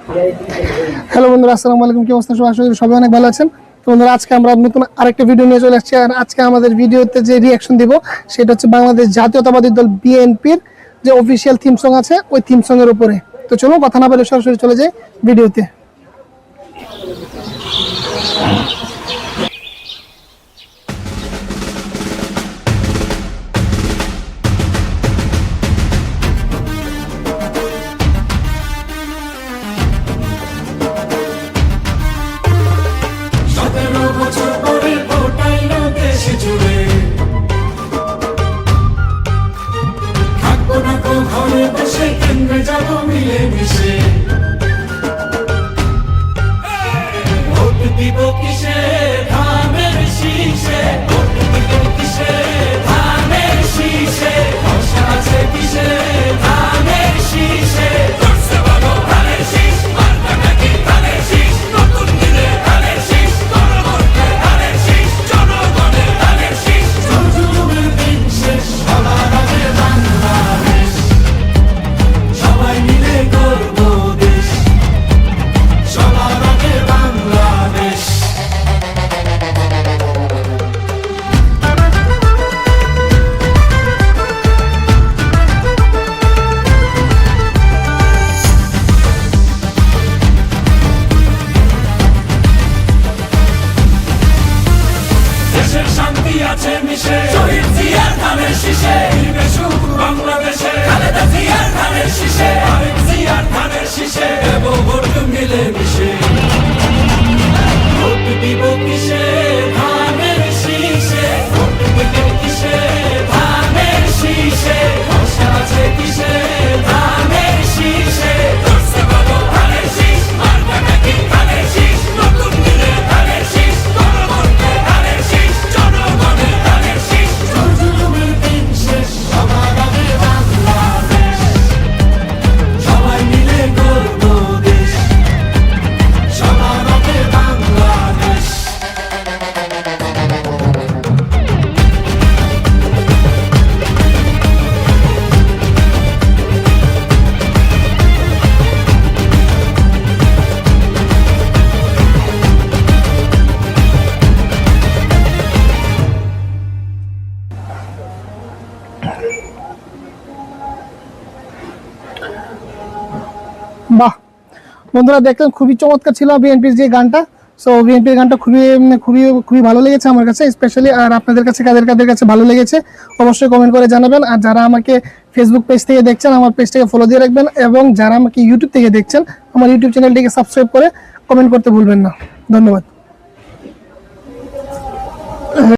Hello বন্ধুরা, আসসালামু আলাইকুম। কি অবস্থা সবাই? আশা করি সবাই অনেক ভালো আছেন। তো বন্ধুরা, আজকে আমরা নতুন আরেকটা ভিডিও নিয়ে চলে আসছি। আর আজকে আমাদের ভিডিওতে যে রিয়াকশন দিব সেটা হচ্ছে বাংলাদেশ জাতীয়তাবাদী দল বিএনপির যে অফিসিয়াল থিম সং আছে ওই থিম সং এর উপরে। তো চলো কথা না বলে সরাসরি চলে যাই ভিডিওতে। বাহ বন্ধুরা, দেখলেন খুবই চমৎকার ছিল বিএনপির যে গানটা। সো বিএনপির গানটা খুবই খুবই খুবই ভালো লেগেছে আমার কাছে স্পেশালি। আর আপনাদের কাছে কাদের কাদের কাছে ভালো লেগেছে অবশ্যই কমেন্ট করে জানাবেন। আর যারা আমাকে ফেসবুক পেজ থেকে দেখছেন আমার পেজটাকে ফলো দিয়ে রাখবেন, এবং যারা আমাকে ইউটিউব থেকে দেখছেন আমার ইউটিউব চ্যানেলটিকে সাবস্ক্রাইব করে কমেন্ট করতে ভুলবেন না। ধন্যবাদ।